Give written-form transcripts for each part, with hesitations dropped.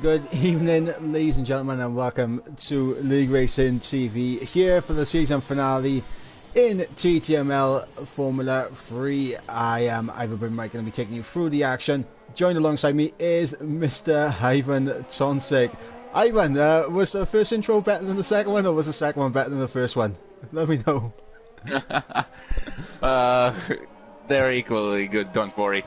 Good evening, ladies and gentlemen, and welcome to League Racing TV here for the season finale in TTML Formula 3. I am Ivan Brimike, going to be taking you through the action. Joined alongside me is Mr. Ivan Tonsik. Ivan, was the first intro better than the second one, or was the second one better than the first one? Let me know. They're equally good, don't worry.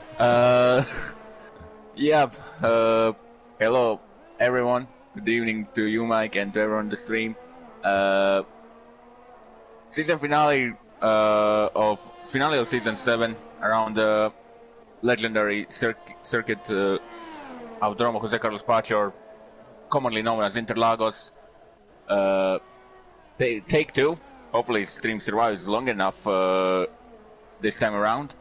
Hello everyone. Good evening to you, Mike, and to everyone on the stream. Season finale of season 7 around the legendary circuit Autodromo Jose Carlos Pache, or commonly known as Interlagos. Take 2. Hopefully stream survives long enough this time around.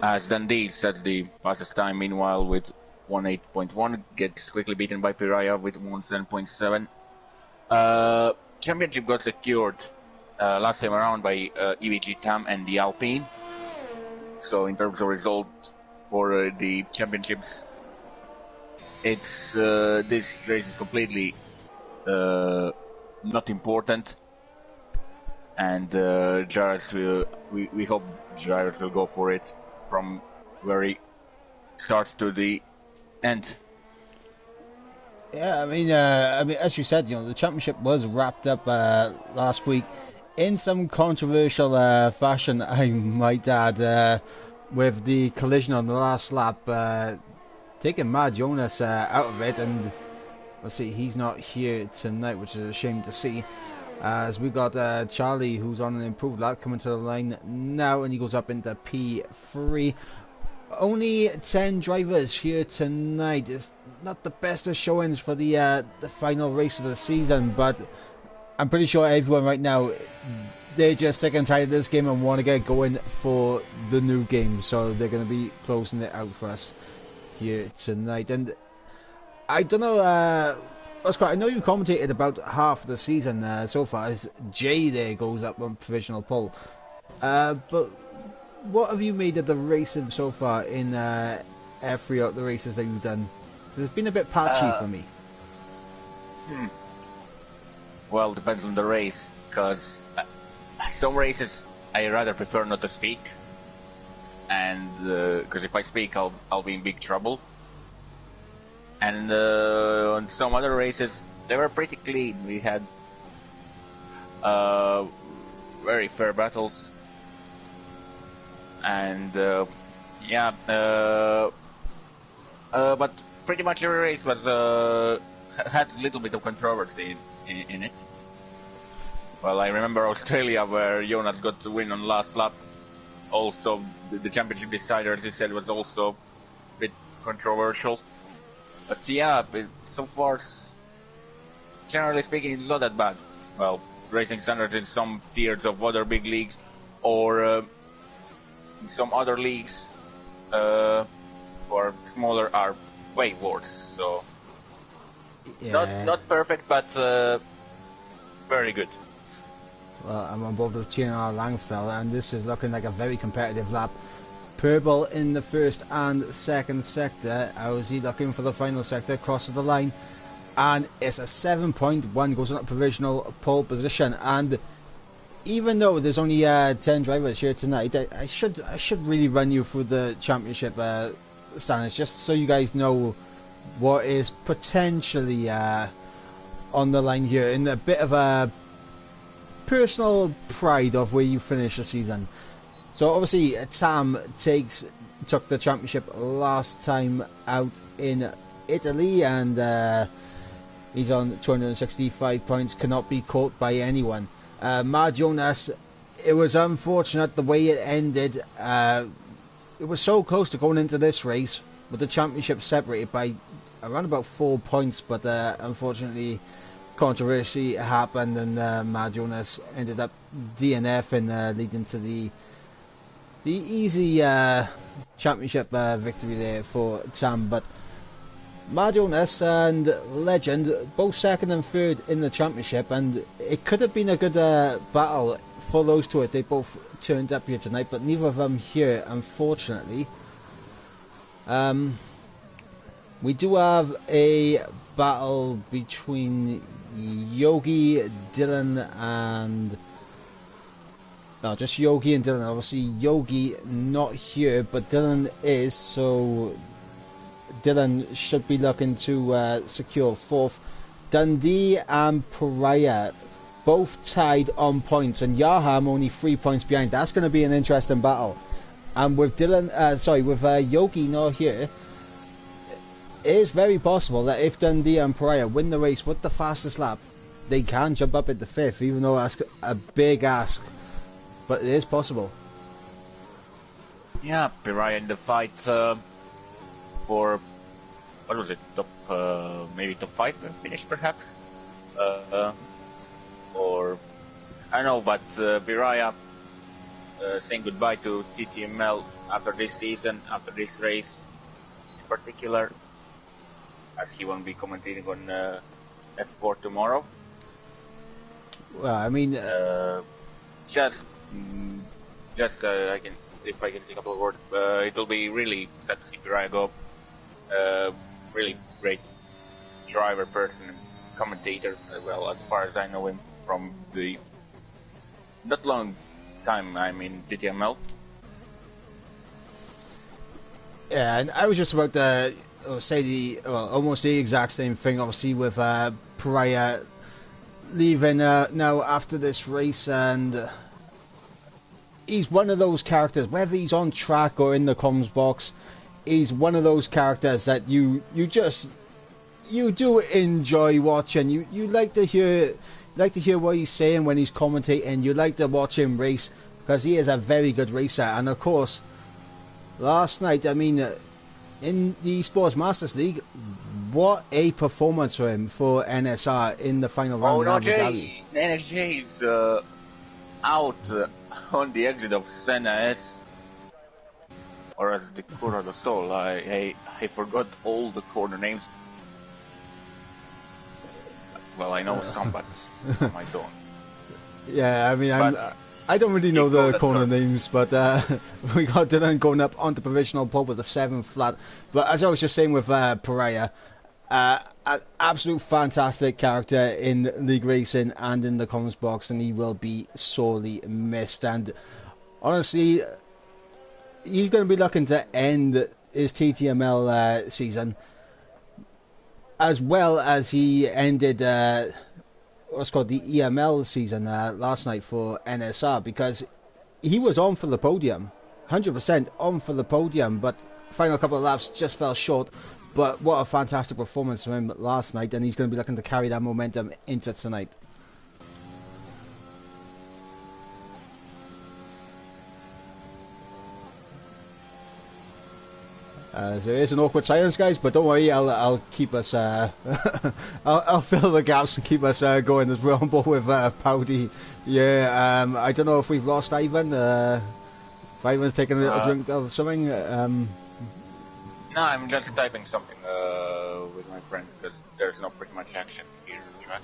As Dundee sets the fastest time, meanwhile, with 1:8.1, gets quickly beaten by Piraya with 1:7.7. Championship got secured last time around by EVG Tam and the Alpine. So in terms of result for the championships, it's this race is completely not important, and Jairus we hope Jairus will go for it from very start to the end. Yeah, I mean, as you said, the championship was wrapped up last week in some controversial fashion, I might add, with the collision on the last lap, taking Mad Jonas out of it, and let's see, he's not here tonight, which is a shame to see. As we got Charlie, who's on an improved lap, coming to the line now, and he goes up into P3. Only 10 drivers here tonight. It's not the best of showings for the final race of the season, but I'm pretty sure everyone right now, they're just sick and tired of this game and want to get going for the new game, so they're going to be closing it out for us here tonight. And I don't know, Oscar, I know you commentated about half of the season so far, as Jay there goes up on provisional pole. But what have you made of the racing so far in F3 out the races that you've done? It's been a bit patchy for me. Well, depends on the race, because some races I rather prefer not to speak, and because if I speak, I'll be in big trouble. And on some other races, they were pretty clean. We had very fair battles, and but pretty much every race was had a little bit of controversy in it. Well, I remember Australia, where Jonas got to win on last lap. Also, the championship decider, as he said, was also a bit controversial. But yeah, so far, generally speaking, it's not that bad. Well, racing standards in some tiers of other big leagues, or in some other leagues, or smaller, are way worse. So, yeah. Not perfect, but very good. Well, I'm on board with TNR Langfell, and this is looking like a very competitive lap. Purple in the first and second sector. Ozzy looking for the final sector, crosses the line, and it's a 7.1, goes on a provisional pole position. And even though there's only 10 drivers here tonight, I should really run you through the championship standings, just so you guys know what is potentially on the line here, in a bit of a personal pride of where you finish the season. So obviously Tam took the championship last time out in Italy, and he's on 265 points, cannot be caught by anyone. Mad Jonas, it was unfortunate the way it ended. It was so close to going into this race, but the championship separated by around about 4 points, but unfortunately controversy happened, and Mad Jonas ended up DNF and leading to the easy championship victory there for Tam. But Mad Jonas and Legend both second and third in the championship, and it could have been a good battle for those two if they both turned up here tonight, but neither of them here, unfortunately. We do have a battle between Yogi, Dylan, and... No, just Yogi and Dylan. Obviously, Yogi not here, but Dylan is, so Dylan should be looking to secure 4th. Dundee and Pariah both tied on points, and Yaham only 3 points behind. That's going to be an interesting battle. And with with Yogi not here, it is very possible that if Dundee and Pariah win the race with the fastest lap, they can jump up into 5th, even though that's a big ask. But it is possible. Yeah, Pariah in the fight for, what was it, maybe top 5 finish perhaps? Or, I don't know, but Pariah saying goodbye to TTML after this season, after this race in particular, as he won't be commentating on F4 tomorrow. Well, I mean... I can, if I can say a couple of words, it will be really sad to see Pariah go. Really great driver, person, and commentator. Well, as far as I know him from the not long time I'm in TTML. Yeah, and I was just about to say almost the exact same thing. Obviously, with Pariah leaving now after this race, and he's one of those characters, whether he's on track or in the comms box, he's one of those characters that you do enjoy watching. You like to hear what he's saying when he's commentating. You like to watch him race because he is a very good racer. And of course, last night, I mean, in the Esports Masters League, what a performance for him for NSR in the final round. Oh no, NSJ is out on the exit of Senna S, or as the Cura do Sol. I forgot all the corner names. Well, I know some, but some I don't. Yeah, I mean, I don't really know the corner names, but we got Dylan going up onto provisional pole with a 7th flat. But as I was just saying with Pariah, an absolute fantastic character in League Racing and in the comms box, and he will be sorely missed. And honestly, he's going to be looking to end his TTML season, as well as he ended what's called the EML season last night for NSR, because he was on for the podium, 100% on for the podium, but final couple of laps just fell short. But what a fantastic performance from him last night, and he's going to be looking to carry that momentum into tonight. There is an awkward silence, guys, but don't worry, I'll keep us. I'll fill the gaps and keep us going as we're on board with Powdy. Yeah, I don't know if we've lost Ivan. If Ivan's taking a little drink of something. No, I'm just typing something with my friend because there's not pretty much action here. Track.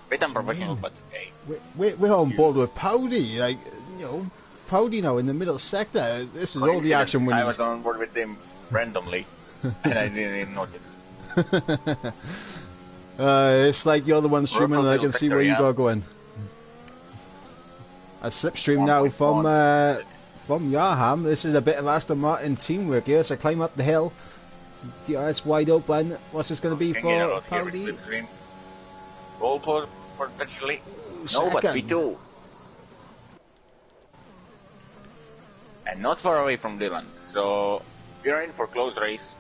Bit unprofessional, but hey. We're on board with Powdy, like, you know. Powdy now in the middle sector. This is all the action we need. I was on board with him randomly, and I didn't even notice. It's like you're the one streaming, and I can see where you got going. A slipstream now from Yaham. This is a bit of Aston Martin teamwork here. It's a climb up the hill. It's wide open. What's this going to be for Powdy? Goal potentially. No, but we do. And not far away from Dylan, so we're in for close race.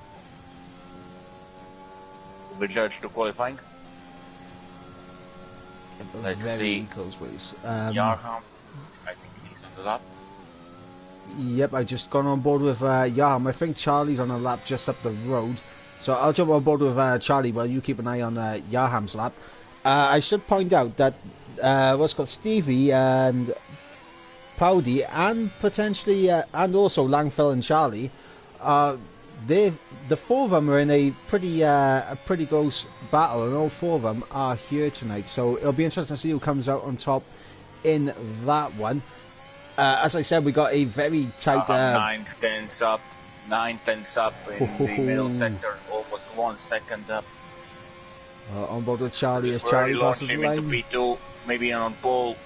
We'll be judged to qualifying. Let's see. Close race. Yarham, I think he's on the lap. Yep, I just gone on board with Yarham. I think Charlie's on a lap just up the road, so I'll jump on board with Charlie while you keep an eye on Yarham's lap. I should point out that what's called Stevie and Powdy and potentially and also Langfell and Charlie, the four of them are in a pretty close battle, and all four of them are here tonight. So it'll be interesting to see who comes out on top in that one. As I said, we got a very tight 9th, 10th up. 9/10 up in the middle sector, almost 1 second up. On board with Charlie as Already Charlie launched passes the him into line. P2, maybe on pole,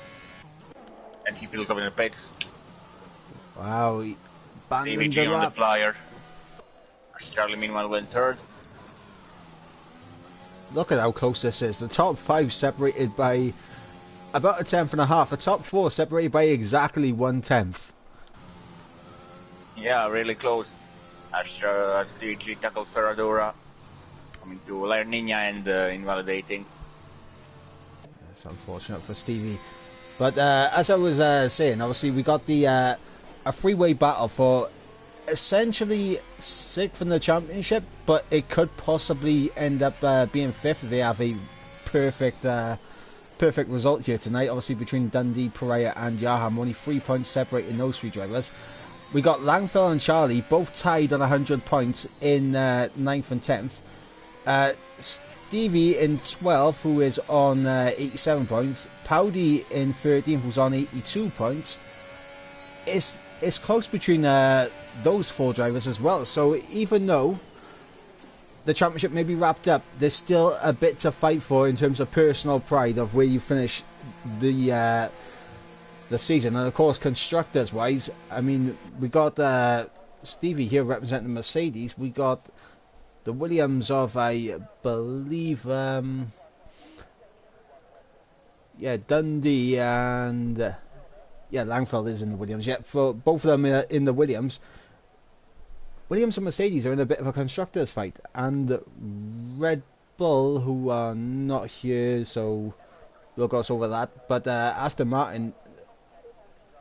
and he builds up in the pits. Wow, he abandoned the TVG on the lap. flyer. Charlie meanwhile went third. Look at how close this is. The top 5 separated by about a tenth and a half. The top 4 separated by exactly 1/10. Yeah, really close. As TTG tackles Ferradura, coming to La Niña and invalidating. It's unfortunate for Stevie. But as I was saying, obviously we got the a three-way battle for essentially 6th in the championship, but it could possibly end up being 5th if they have a perfect perfect result here tonight. Obviously between Dundee, Pariah and Yaham, only 3 points separating those 3 drivers. We got Langfell and Charlie both tied on 100 points in 9th and 10th. Stevie in 12th, who is on 87 points. Powdy in 13th, who's on 82 points. It's close between those 4 drivers as well. So even though the championship may be wrapped up, there's still a bit to fight for in terms of personal pride of where you finish the season. And of course, constructors wise, I mean, we got Stevie here representing Mercedes. We got the Williams of, I believe, Dundee and Langfeld is in the Williams. Yeah, for both of them in the Williams. Williams and Mercedes are in a bit of a constructors fight, and Red Bull, who are not here, so we'll gloss over that. But Aston Martin,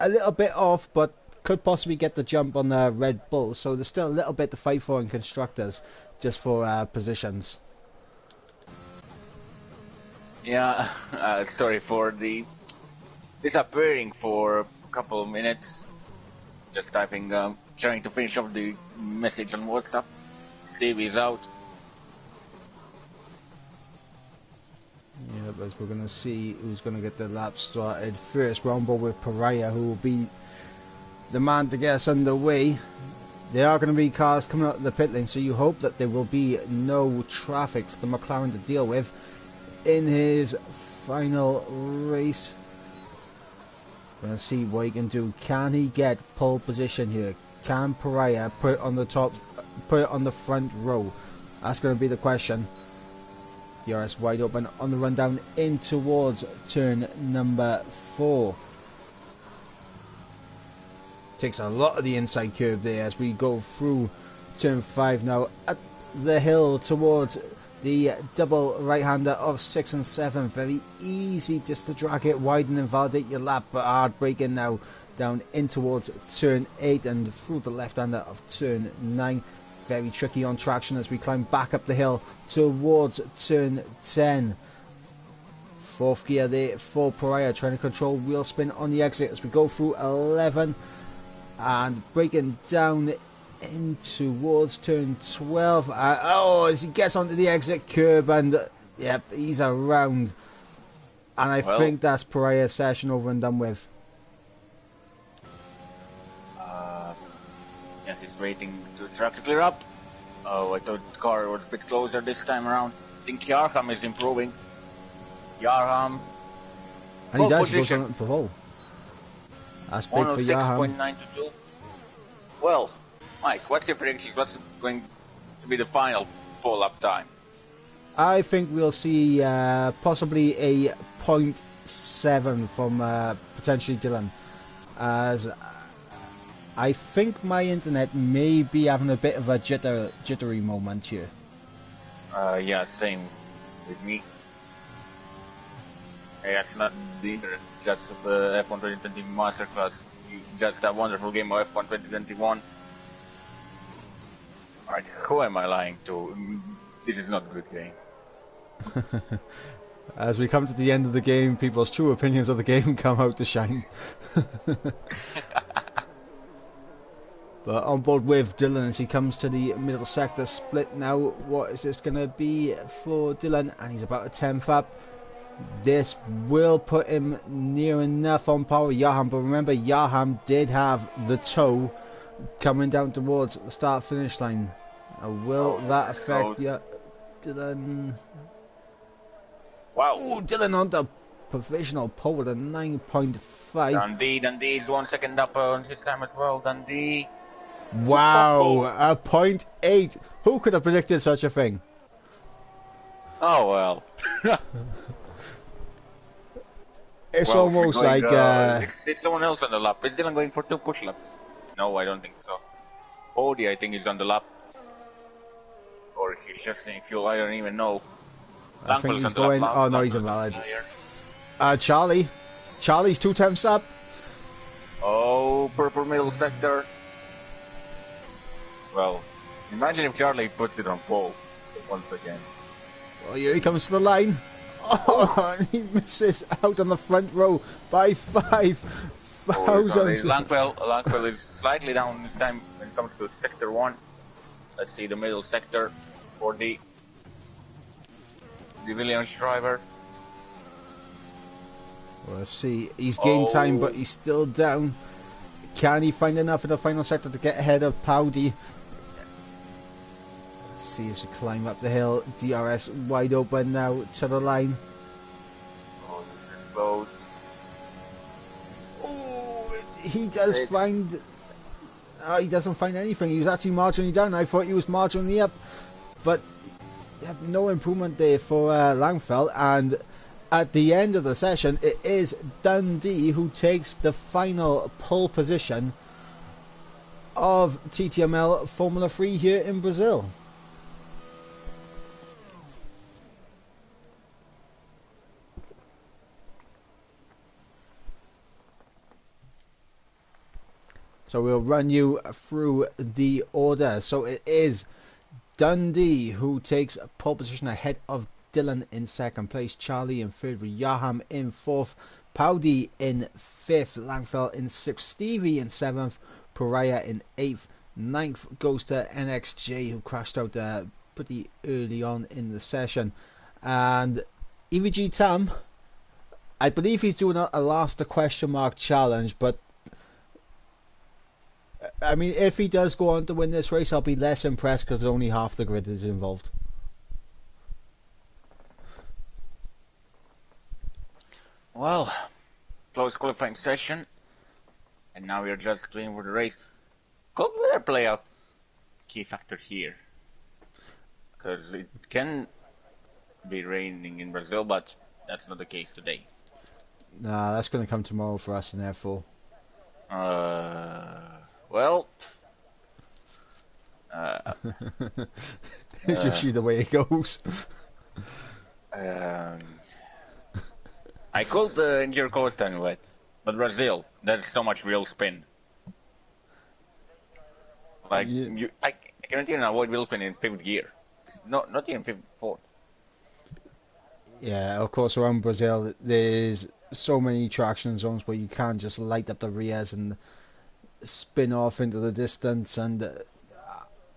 a little bit off, but could possibly get the jump on Red Bull. So there's still a little bit to fight for in constructors, just for positions. Yeah, sorry for the disappearing for a couple of minutes. Just typing, trying to finish off the message on WhatsApp. Steve is out. Yeah, but we're going to see who's going to get the lap started first. We're on board with Pariah, who will be the man to get us underway. There are going to be cars coming out of the pit lane, so you hope that there will be no traffic for the McLaren to deal with in his final race. We're going to see what he can do. Can he get pole position here? Can Pariah put it on the top, put it on the front row? That's going to be the question. DRS wide open on the run down in towards turn number 4. Takes a lot of the inside curve there as we go through turn 5 now at the hill towards the double right-hander of 6 and 7. Very easy just to drag it wide and invalidate your lap, but hard braking now down in towards turn 8 and through the left-hander of turn 9. Very tricky on traction as we climb back up the hill towards turn 10. 4th gear there for Pariah, trying to control wheel spin on the exit as we go through 11 and braking down in towards turn 12. As he gets onto the exit curb, and yep, he's around, and I think that's Pariah's session over and done with. Yeah, he's waiting to track to clear up. Oh, I thought the car was a bit closer this time around. I think Yarham is improving. Yarham. And he does, he goes on the pole. That's big for Yarham. 106.922. Well, Mike, what's your predictions? What's going to be the final pole up time? I think we'll see possibly a 0.7 from potentially Dylan, as I think my internet may be having a bit of a jittery moment here. Yeah, same with me. Hey, that's not the internet, just the F1 2020 Masterclass. Just a wonderful game of F1 2021. Alright, who am I lying to? This is not a good game. As we come to the end of the game, people's true opinions of the game come out to shine. But on board with Dylan as he comes to the middle sector split now. What is this going to be for Dylan? And he's about a 10th up. This will put him near enough on par with Yaham, but remember Yaham did have the toe coming down towards the start-finish line. Will that affect Dylan? Wow. Oh, Dylan on the provisional pole with a 9.5. Dundee is 1 second up on his time as well. Dundee. Wow, a 0.8. Who could have predicted such a thing? Oh well. It's almost like it's someone else on the lap. Is Dylan going for 2 push laps? No, I don't think so. Bodie, I think, is on the lap, or he's just saying fuel. I don't even know. I think he's going. Oh no, he's invalid. Charlie's 2 times up. Oh, purple middle sector. Well, imagine if Charlie puts it on pole once again. Oh, here he comes to the line. Oh, and he misses out on the front row by 5 thousandths. Langwell is slightly down this time when it comes to sector 1. Let's see the middle sector for the Williams driver. Well, let's see. He's gained time, but he's still down. Can he find enough in the final sector to get ahead of Powdy? Let's see as we climb up the hill. DRS wide open now to the line. Oh, this is close. Oh, he does find... he doesn't find anything. He was actually marginally down. I thought he was marginally up. But no improvement there for Langfeld. And at the end of the session, it is Dundee who takes the final pole position of TTML Formula 3 here in Brazil. So we'll run you through the order. So it is Dundee who takes pole position ahead of Dylan in second place, Charlie in third, Yaham in fourth, Powdy in fifth, Langfeld in sixth, Stevie in seventh, Pariah in eighth, ninth goes to NXJ, who crashed out pretty early on in the session, and EVG Tam, I believe he's doing a last question mark challenge, but I mean, if he does go on to win this race, I'll be less impressed because only half the grid is involved. Well, close qualifying session, and now we are just going for the race. Could weather play a key factor here? Because it can be raining in Brazil, but that's not the case today. Nah, that's going to come tomorrow for us in F4. Well, it's usually the way it goes. I could endure Cortan wet, but Brazil, there's so much wheel spin. Like, Yeah. I can't even avoid wheel spin in 5th gear. Not even 4th. Yeah, of course, around Brazil, there's so many traction zones where you can't just light up the rears and spin off into the distance. And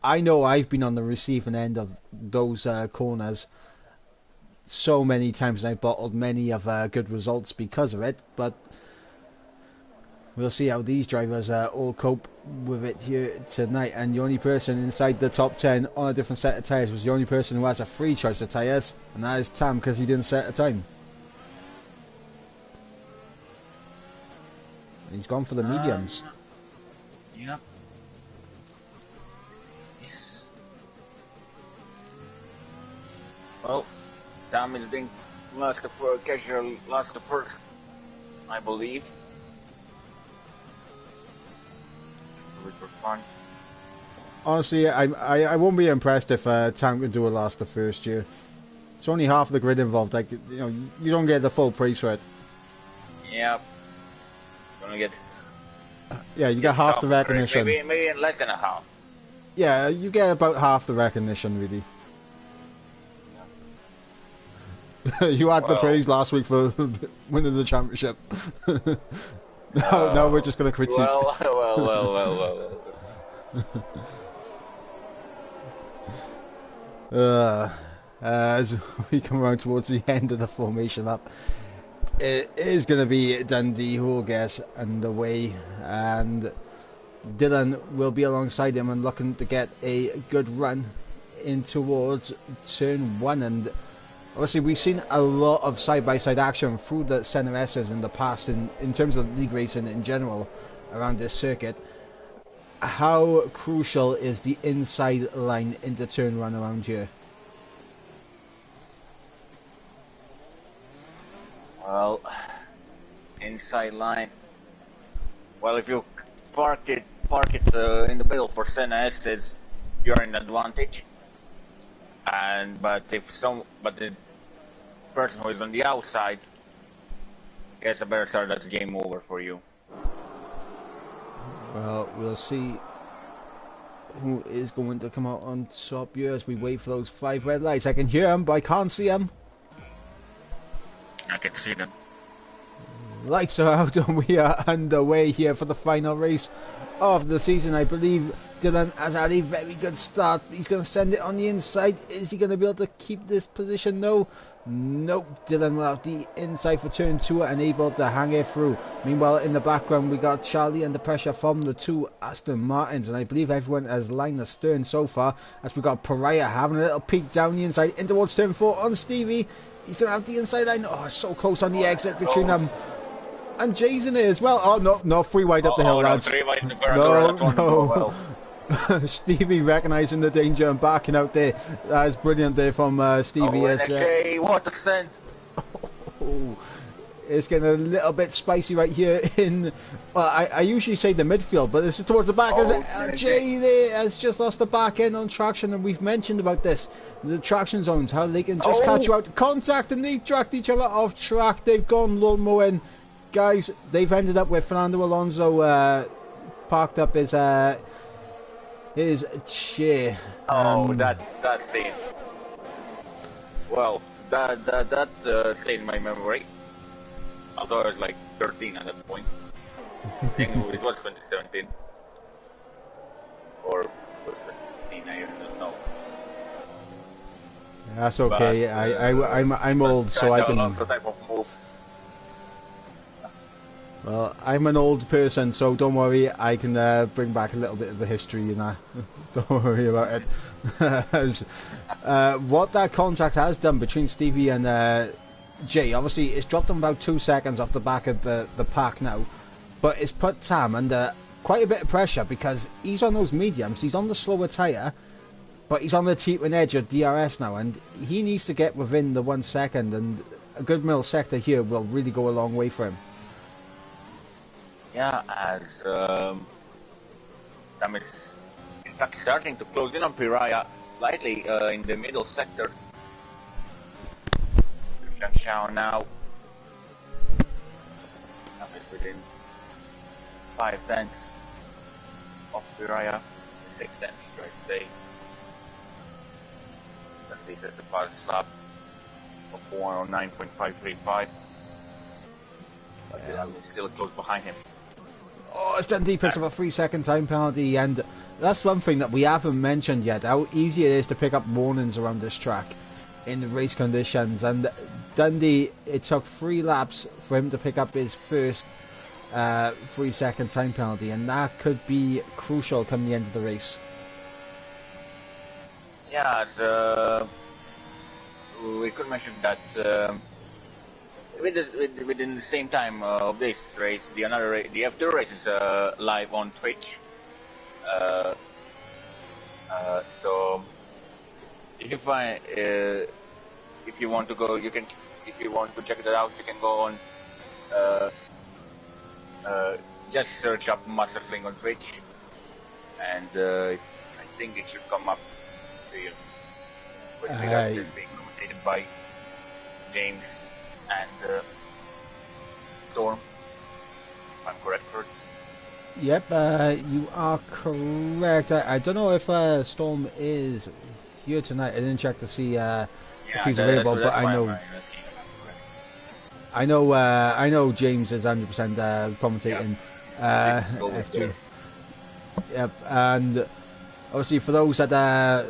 I know I've been on the receiving end of those corners so many times, and I've bottled many of good results because of it, but we'll see how these drivers all cope with it here tonight. And the only person inside the top 10 on a different set of tyres was the only person who has a free choice of tyres, and that is Tam, because he didn't set a time. And he's gone for the mediums. Yep. Well, Tam is being casual last to first, I believe. For fun. Honestly, I won't be impressed if Tam can do a last the first year. It's only half the grid involved. Like, you know, you don't get the full price for it. Yep. Gonna get. Yeah, you get half the recognition. Maybe less than a half. Yeah, you get about half the recognition, really. You had the praise last week for winning the championship. now we're just going to critique. Well. As we come around towards the end of the formation lap, it is going to be Dundee who will get underway, and Dylan will be alongside him and looking to get a good run in towards turn 1. And obviously we've seen a lot of side-by-side action through the Centre S's in the past in terms of league racing in general around this circuit. How crucial is the inside line into turn 1 around here? Well, inside line. Well, if you park it in the middle for Senna S's, you're in advantage. But the person who is on the outside gets a better start, that's game over for you. Well, we'll see who is going to come out on top here as we wait for those 5 red lights. I can hear them, but I can't see them. I can see them. Lights are out and we are underway here for the final race of the season. I believe Dylan has had a very good start. He's going to send it on the inside. Is he going to be able to keep this position? No. Nope. Dylan will have the inside for turn 2 and able to hang it through. Meanwhile, in the background, we got Charlie under pressure from the 2 Aston Martins. And I believe everyone has lined the stern so far as we got Pariah having a little peek down the inside in towards turn 4 on Stevie. He's going to have the inside line. Oh, so close on the exit between them. And Jay's in it as well. Oh, no, 3 wide up the hill, lads. 3 wide in the No. Stevie recognising the danger and backing out there. That is brilliant there from Stevie. Okay, what a scent. Oh, it's getting a little bit spicy right here in, I usually say the midfield, but this is towards the back. Jay there has just lost the back end on traction, and we've mentioned about this, the traction zones, how they can just catch you out, contact, and they tracked each other off track. They've gone lawnmowing. Guys, they've ended up with Fernando Alonso parked up his chair. That scene. Well, that stayed in my memory. Although I was like 13 at that point. I think it was 2017. Or it was 2016, I don't know. That's okay. But, I'm old, so I can. Type of move. Well, I'm an old person, so don't worry. I can bring back a little bit of the history, you know. Don't worry about it. As, what that contact has done between Stevie and Jay, obviously, it's dropped them about 2 seconds off the back of the pack now, but it's put Tam under quite a bit of pressure because he's on those mediums. He's on the slower tyre, but he's on the teetering edge of DRS now, and he needs to get within the 1 second, and a good middle sector here will really go a long way for him. Yeah, as Tam is in fact starting to close in on Pariah slightly in the middle sector. Shao now. Tam is within 5 tenths of Pariah, 6 tenths, try to say. At least as the fastest lap of 109.535. But Dylan is still close behind him. Oh, it's been deep into a 3 second time penalty, and that's one thing that we haven't mentioned yet, how easy it is to pick up warnings around this track in the race conditions. And Dundee, it took 3 laps for him to pick up his first 3 second time penalty, and that could be crucial come the end of the race. Yeah, we could mention that within the same time of this race, the F2 race is live on Twitch. So if you find if you want to go, you can. If you want to check it out, you can go on. Just search up Master Fling on Twitch, and I think it should come up to you. It's being commentated by James and Storm, if I'm correct. Yep, you are correct. I don't know if Storm is here tonight. I didn't check to see if he's available, but I know James is 100% commentating F2. Yep, and obviously for those that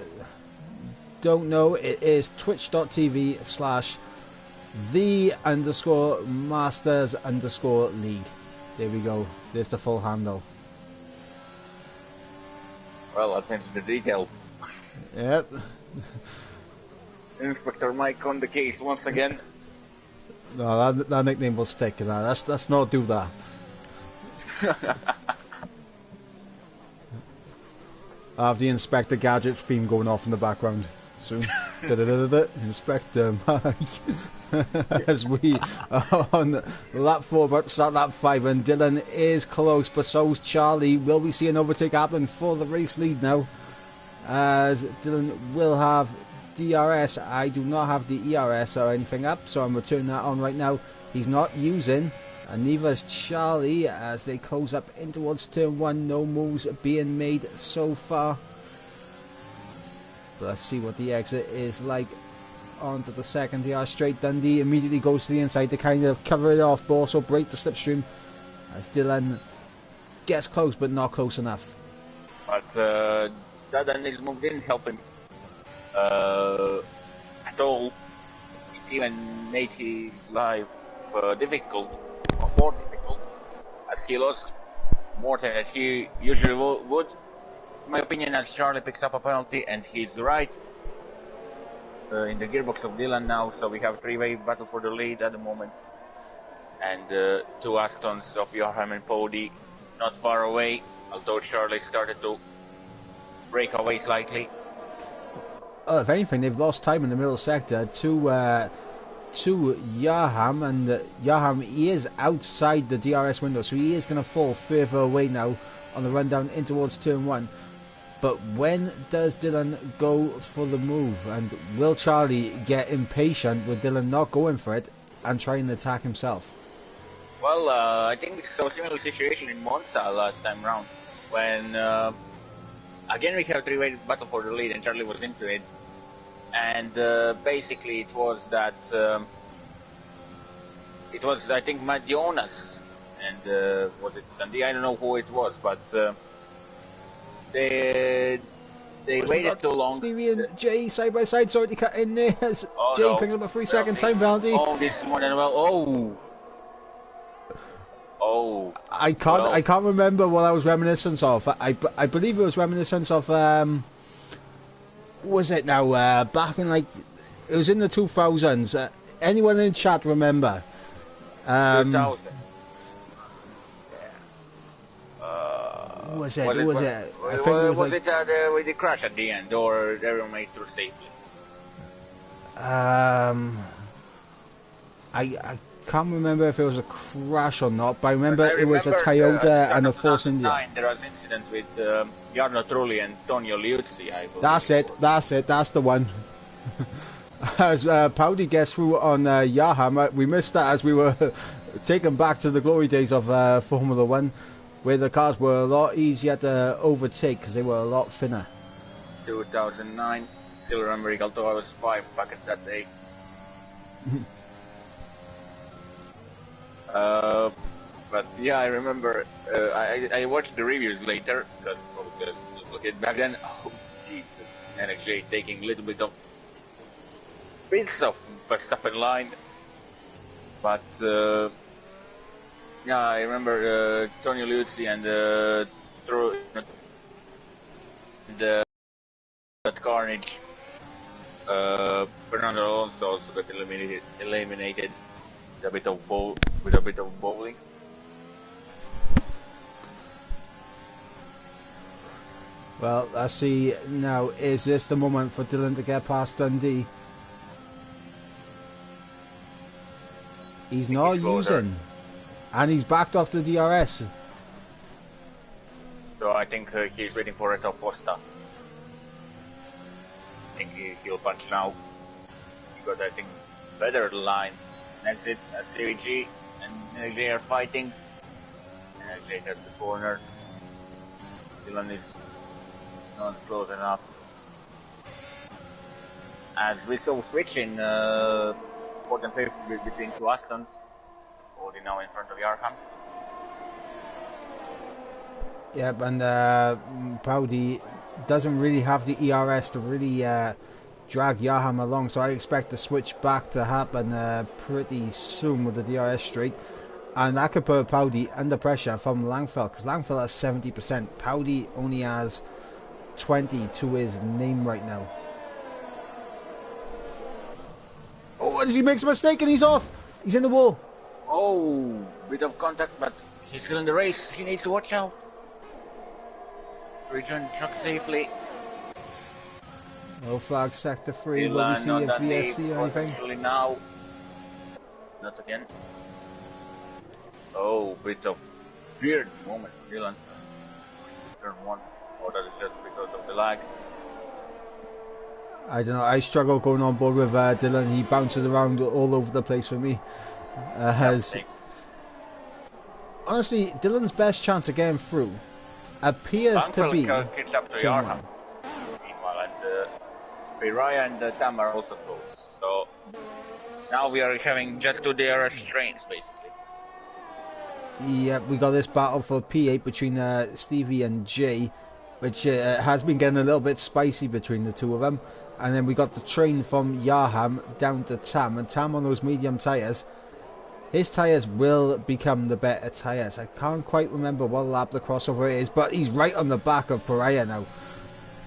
don't know, it is twitch.tv/the_masters_league. There we go. There's the full handle. Well, attention to detail. Yep. Inspector Mike on the case once again. No, that nickname will stick. Let's not do that. I have the Inspector Gadgets theme going off in the background soon. Inspector Mike. As we are on lap 4, about to start lap 5, and Dylan is close, but so's Charlie. Will we see an overtake happen for the race lead now? As Dylan will have DRS. I do not have the ERS or anything up, so I'm returning that on right now. He's not using, and neither is Charlie, as they close up in towards turn 1. No moves being made so far. But let's see what the exit is like onto the second DR straight. Dundee immediately goes to the inside to kind of cover it off, but also break the slipstream, as Dylan gets close but not close enough. But Dylan is moved in, helping at all. It even made his life difficult, or more difficult, as he lost more than he usually would. In my opinion, as Charlie picks up a penalty, and he's right in the gearbox of Dylan now, so we have a three-way battle for the lead at the moment. And two Astons of Joachim and Pody not far away, although Charlie started to break away slightly. If anything, they've lost time in the middle sector to Yaham, and Yaham, he is outside the DRS window, so he is going to fall further away now on the run down in towards turn 1. But when does Dylan go for the move, and will Charlie get impatient with Dylan not going for it and try and attack himself? Well, I think we saw a similar situation in Monza last time round, when again we have a three-way battle for the lead and Charlie was into it. And basically it was that, it was, I think, Matt Jonas, and was it Dundee? I don't know who it was, but they waited too long. Stevie and Jay side by side, sorry to cut in there. Jay no. picking up a 3-second time penalty. Oh, this is more than well. Oh. I can't remember what I was reminiscent of. I believe it was reminiscent of was it now back in, like, it was in the 2000s. Anyone in chat remember? 2000s. Was it? I think it was like, it with the crash at the end, or everyone made it through safely? I can't remember if it was a crash or not, but I remember it was a Toyota and a Force India. There was an incident with Jarno Trulli and Tonio Liuzzi, I believe. That's the one. As Powdy gets through on Yaham, we missed that as we were taken back to the glory days of Formula 1, where the cars were a lot easier to overtake because they were a lot thinner. 2009, still remembering, although I was 5 back at that day. But yeah, I remember, I watched the reviews later, because obviously I was looking back then. Oh, Jesus, NXJ taking a little bit of bits of Verstappen line. But yeah, I remember Tonio Liuzzi and that carnage. Fernando Alonso also got eliminated with a bit of bowling. Well, let's see now. Is this the moment for Dylan to get past Dundee? He's not using, and he's backed off the DRS. So I think he's waiting for Reto Costa. I think he'll punch now, because I think better line. That's it, CVG and NXJ are fighting. NXJ has the corner. Dylan is not close enough. As we saw switch in 4th and 5th between two Astons, holding now in front of Yarham. Yep, and Powdy doesn't really have the ERS to really drag Yaham along, so I expect the switch back to happen pretty soon with the DRS straight, and that could put Powdy under pressure from Langfeld, because Langfeld has 70%. Powdy only has 20 to his name right now. Oh, as he makes a mistake and he's off. He's in the wall. Oh, bit of contact, but he's still in the race. He needs to watch out. Return the truck safely. No flag, sector 3. Will we see a VSC or anything? Actually now. Not again. Oh, bit of weird moment, Dylan. Turn 1. Or that is just because of the lag. I don't know. I struggle going on board with Dylan. He bounces around all over the place for me. Honestly, Dylan's best chance of getting through appears to be Meanwhile, and Piraya and Tam are also close. So now we are having just 2 DRS trains, basically. Yeah, we got this battle for P8 between Stevie and Jay, which has been getting a little bit spicy between the two of them. And then we got the train from Yaham down to Tam, and Tam on those medium tyres. His tyres will become the better tyres. I can't quite remember what lap the crossover is, but he's right on the back of Pariah now.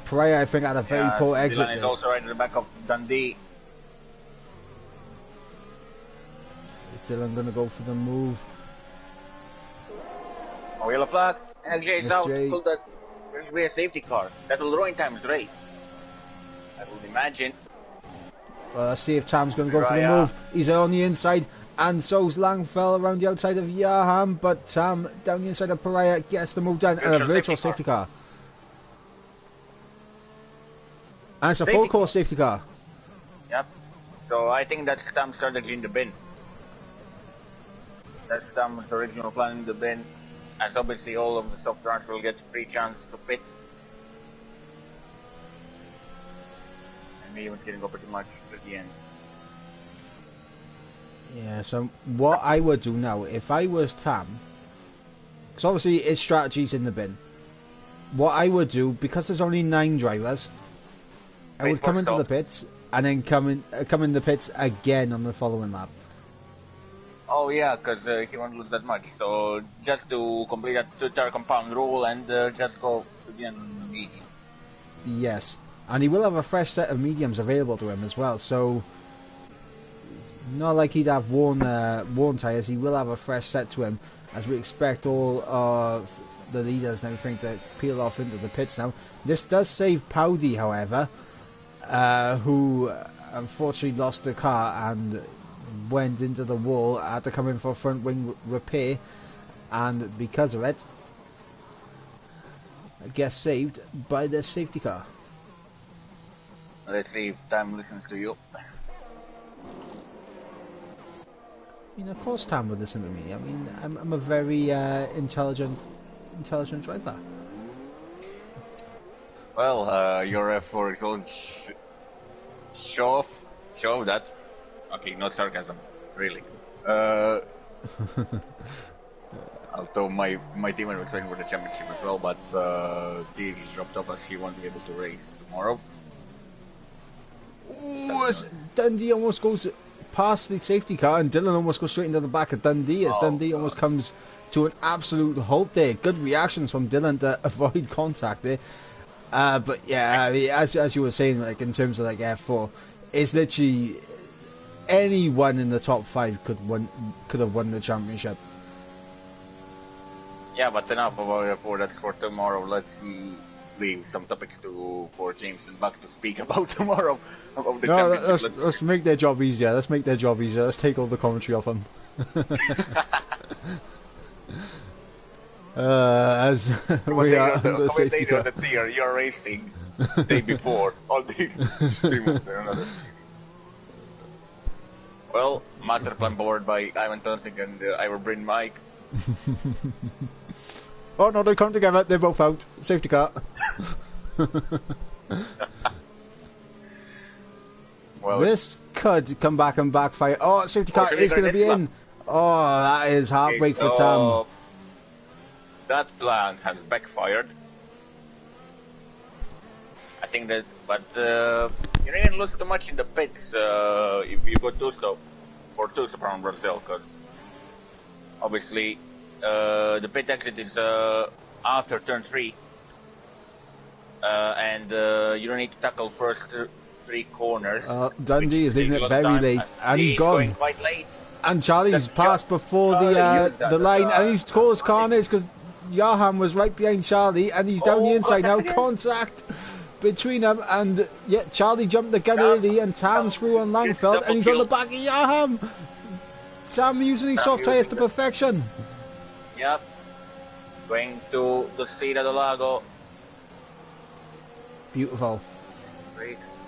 Pariah, I think, had a very poor exit. Dylan is also right in the back of Dundee. Is Dylan going to go for the move? Oh, yellow flag. And Jay's out. There should be a safety car. That will ruin Tam's race. I would imagine. Well, let's see if Tam's going to go for the move. He's on the inside. And so's Langfell around the outside of Yaham, but Tam down the inside of Pariah gets the move done, and a virtual safety car. And it's a full course safety car. Yep. So I think that's Tam's strategy in the bin. That's Tam's original plan in the bin, as obviously all of the soft runs will get a free chance to pit. And me was getting go pretty much to the end. Yeah, so what I would do now, if I was Tam, because obviously his strategy's in the bin, what I would do, because there's only 9 drivers, I would come into the pits, and then come in the pits again on the following lap. Oh yeah, because he won't lose that much, so just to complete that 2-tire compound rule and just go again on mediums. Yes, and he will have a fresh set of mediums available to him as well, so not like he'd have worn tyres, he will have a fresh set to him, as we expect all of the leaders and everything to peel off into the pits now. This does save Powdy, however, who unfortunately lost the car and went into the wall, had to come in for a front wing repair, and because of it, gets saved by the safety car. Let's see if Tam listens to you. I mean, of course Tam would listen to me. I mean, I'm a very intelligent driver. Well, your F4 results show that. Okay, not sarcasm, really. Although my teammate was training for the championship as well, but he just dropped off as he won't be able to race tomorrow. Ooh, Dundee almost goes past the safety car, and Dylan almost goes straight into the back of Dundee as Dundee almost comes to an absolute halt there. Good reactions from Dylan to avoid contact there. But yeah, I mean, as you were saying, like in terms of like F4, it's literally anyone in the top 5 could have won the championship. Yeah, but enough about F4. That's for tomorrow. Let's leave some topics for James and Buck to speak about tomorrow. About the championship. Let's make their job easier. Let's take all the commentary off them. As we are under safety car. The tier, you're racing the day before. All these streamers and another. Well, master plan powered by Ivan Tonsing and Ivor Bryn Mike. Oh no, they come together, they're both out. Safety car. Well, this could come back and backfire. Oh, safety car is going to be in. Oh, that is heartbreak for Tam. That plan has backfired. I think that, but you didn't lose too much in the pits if you go two around Brazil, because obviously the pit exit is after turn 3. and you don't need to tackle first 3 corners. Dundee is leaving it very late, and he's gone. Going quite late. And Charlie's passed before the line, and he's caused carnage because Johan was right behind Charlie, and he's down the inside now. Contact between them, and yeah, Charlie jumped again early, and Tam's through on Langfeld, and he's on the back of Johan. Tam using his soft tyres to perfection. Yep. Going to the Sida del Lago. Beautiful. Race.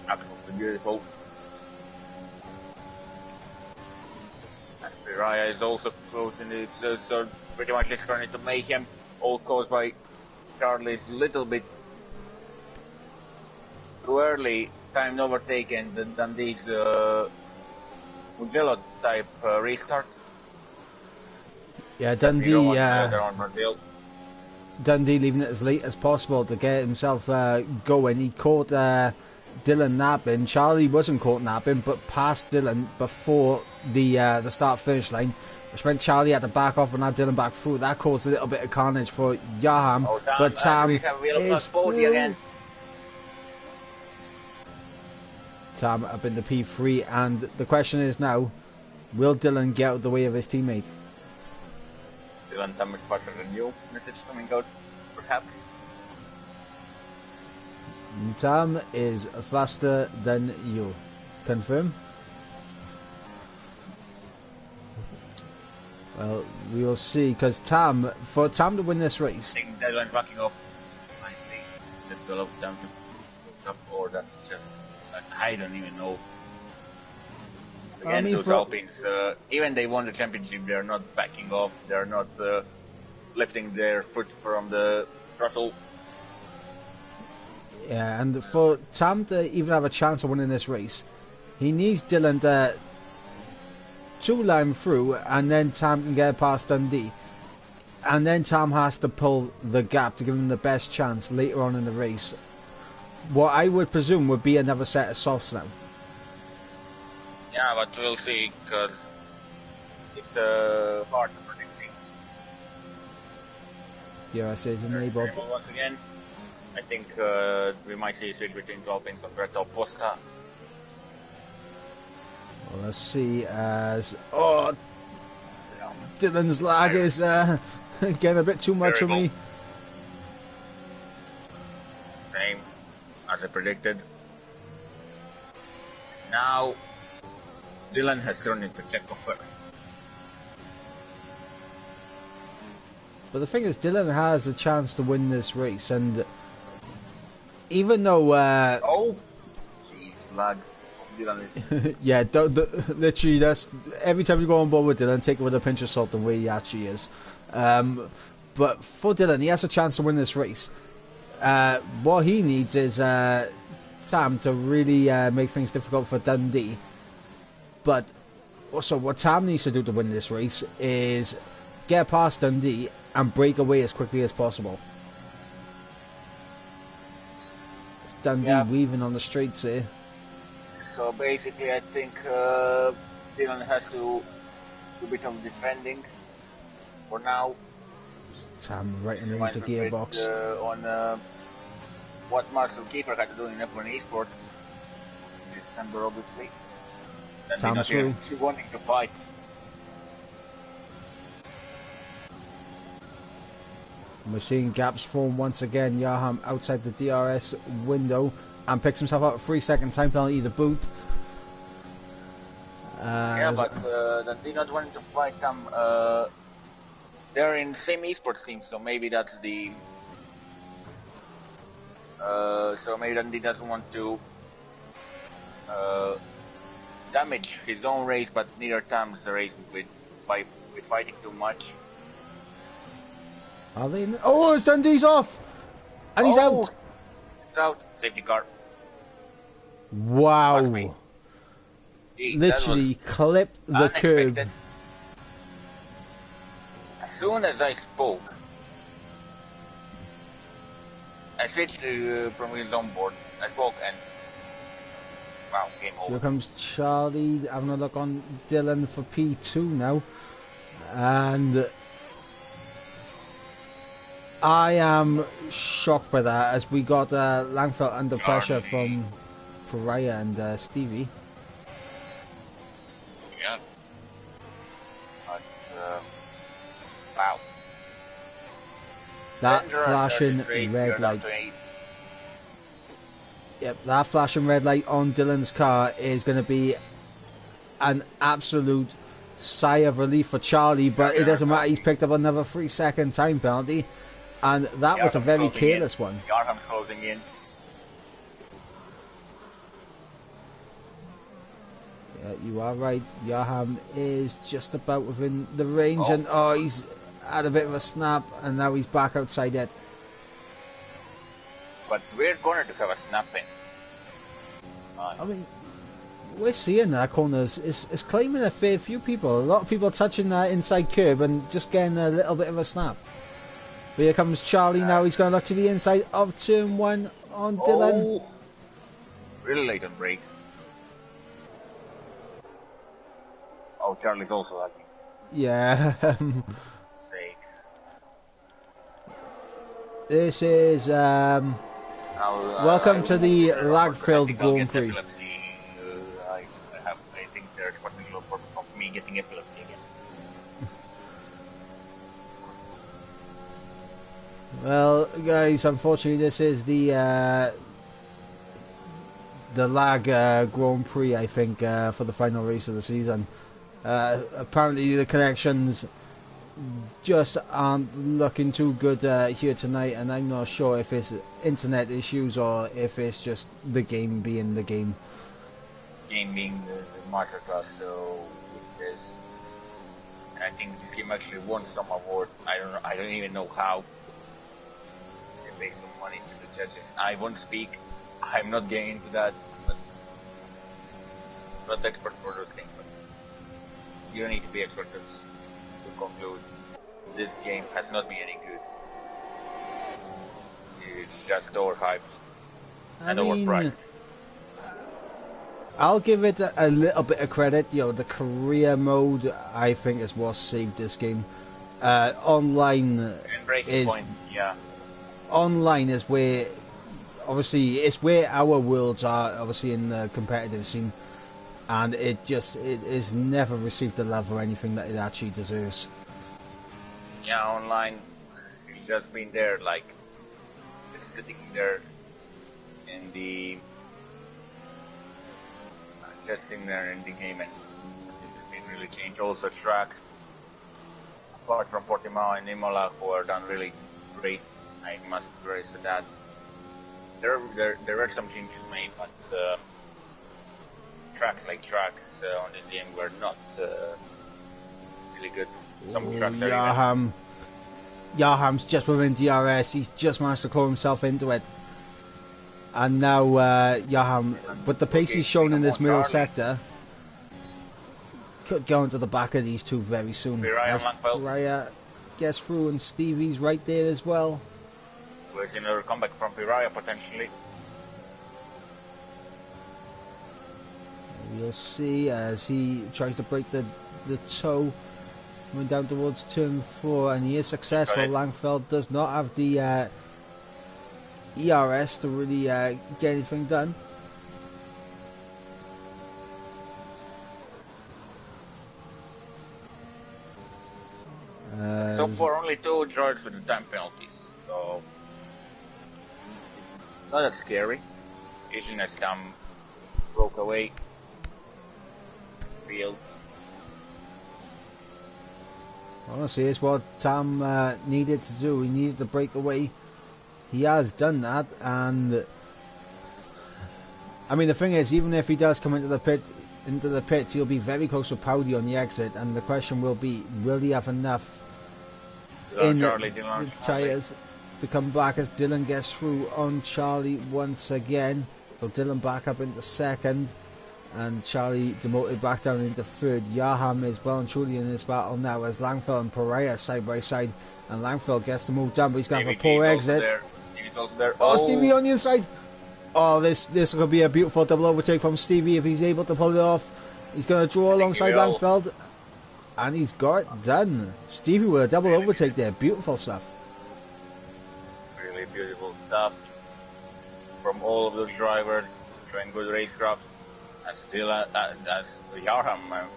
Absolutely beautiful. Aspiraya is also closing it, so pretty much it's turning to mayhem, all caused by Charlie's little bit too early time overtaken than these Mugello type restart. Yeah, Dundee. Dundee leaving it as late as possible to get himself going. He caught Dylan napping. Charlie wasn't caught napping, but passed Dylan before the start finish line, which meant Charlie had to back off and had Dylan back through. That caused a little bit of carnage for Johan, but Tam is through. Again. Tam up in the P3, and the question is now, will Dylan get out of the way of his teammate? Dylan, Tam is faster than you. Message coming out, perhaps. Tam is faster than you. Confirm? Well, we will see, because for Tam to win this race... I think Dylan's backing up slightly, just to allow Tam to close up, or that's just... I don't even know. Again, those Alpines, even they won the championship, they're not backing off, they're not lifting their foot from the throttle. Yeah, and for Tam to even have a chance of winning this race, he needs Dylan to two-line through, and then Tam can get past Dundee. And then Tam has to pull the gap to give him the best chance later on in the race. What I would presume would be another set of softs now. Yeah, but we'll see, because it's hard to predict things. DRS is enabled. Once again, I think we might see a switch between Alpines and Berto Posta. Well, let's see as... Oh! Yeah. Dylan's lag is getting a bit too much for me. Same as I predicted. Now, Dylan has turned into Checo Perez. But the thing is, Dylan has a chance to win this race, and even though... oh! Jeez, lag. Dylan is... yeah, literally, that's... Every time you go on board with Dylan, take it with a pinch of salt the way he actually is. But for Dylan, he has a chance to win this race. What he needs is Tam to really make things difficult for Dundee. But also what Tam needs to do to win this race is get past Dundee and break away as quickly as possible. It's Dundee weaving on the straights here. So basically I think Dylan has to do a bit of defending for now. Tam right in the gearbox. On what Marcel Kiefer had to do in F1 Esports in December, obviously. Tam's through. Wanting to fight. We're seeing gaps form once again. Johan outside the DRS window and picks himself up a 3-second time penalty to boot. Yeah, but they're not wanting to fight Tam. They're in the same esports team, so maybe that's the... so maybe Dundee doesn't want to damage his own race, but neither Tam's the race with fighting too much. Are they in the... Oh, it's Dundee's off! And he's out! He's out. Safety car. Wow. Gee, literally clipped the curb. As soon as I spoke, I switched from his on board. I spoke and wow, game over. Here comes Charlie having a look on Dylan for P2 now, and I am shocked by that, as we got Langfeld under pressure from Pariah and Stevie. Yeah. But, wow. That Dangerous flashing race, red light. Yep, that flashing red light on Dylan's car is going to be an absolute sigh of relief for Charlie, but it doesn't matter. He's picked up another 3-second time penalty, and that was a very careless one. Yarham's closing in. Yeah, you are right. Yarham is just about within the range, and he's had a bit of a snap, and now he's back outside it. But we're going to have a snap in. I mean, we're seeing that corners is claiming a fair few people. A lot of people touching that inside curb and just getting a little bit of a snap. But here comes Charlie now. He's going to look to the inside of turn 1 on Dylan. Really late on brakes. Oh, Charlie's also lucky. Yeah. Sake. This is welcome to the lag-filled Grand Prix. I think there's potential for me getting epilepsy again. Well, guys, unfortunately, this is the lag Grand Prix, I think, for the final race of the season. Apparently, the connections just aren't looking too good here tonight, and I'm not sure if it's internet issues or if it's just the game being the game. Game being the masterclass, so it is. And I think this game actually won some award. I don't even know how. They pay some money to the judges. I won't speak. I'm not getting into that. But not the expert for those things. But you don't need to be expert to conclude this game has not been any good. It's just overhyped and overpriced. I'll give it a little bit of credit. You know, the career mode, I think, is what saved this game. Online is online is where, obviously, it's where our worlds are, obviously, in the competitive scene, and it is never received the love or anything that it actually deserves. Yeah, online, it's just been there, like, just sitting there in the. Just in there in the game, and it's been really changed. Also, tracks, apart from Portimao and Imola, who are done really great, I must praise that. There were some changes made, but tracks on this game were not really good. Some tracks are Yaham's just within DRS. He's just managed to claw himself into it. And now Yaham, with the pace he's shown in this middle sector, could go into the back of these two very soon. As Pariah gets through, and Stevie's right there as well. We're seeing another comeback from Pariah potentially. We'll see as he tries to break the toe, coming down towards turn 4, and he is successful. Langfeld does not have the ERS to really get anything done. So far, only 2 charged with the time penalties, so it's not that scary. Ishin's thumb broke away. Field. Honestly, it's what Tam needed to do. He needed to break away. He has done that, and I mean, the thing is, even if he does come into the pits, he'll be very close to Powdy on the exit, and the question will be, will he have enough in the tyres to come back as Dylan gets through on Charlie once again. So Dylan back up into second, and Charlie demoted back down into third. Yaham is well and truly in this battle now as Langfeld and Pariah side by side, and Langfeld gets to move down, but he's going to have a poor exit. Stevie on the inside. Oh, this could be a beautiful double overtake from Stevie if he's able to pull it off. He's going to draw alongside Langfeld, and he's got it done. Stevie with a double overtake there. Beautiful stuff. beautiful stuff from all of those drivers, showing good racecraft. As still as Yarham,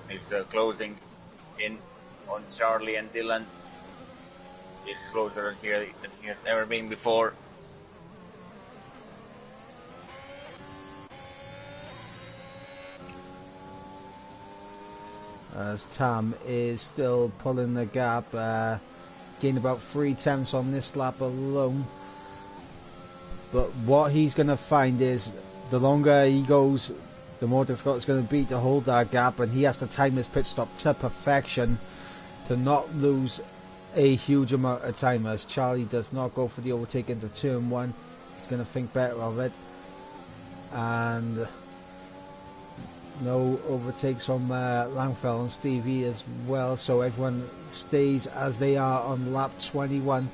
is closing in on Charlie and Dylan. He's closer here than he has ever been before. As Tam is still pulling the gap, gained about 3 tenths on this lap alone. But what he's going to find is the longer he goes, the more difficult it's going to be to hold that gap, and he has to time his pit stop to perfection to not lose a huge amount of time, as Charlie does not go for the overtake into turn 1. He's going to think better of it, and no overtakes from Langfell and Stevie as well, so everyone stays as they are on lap 21.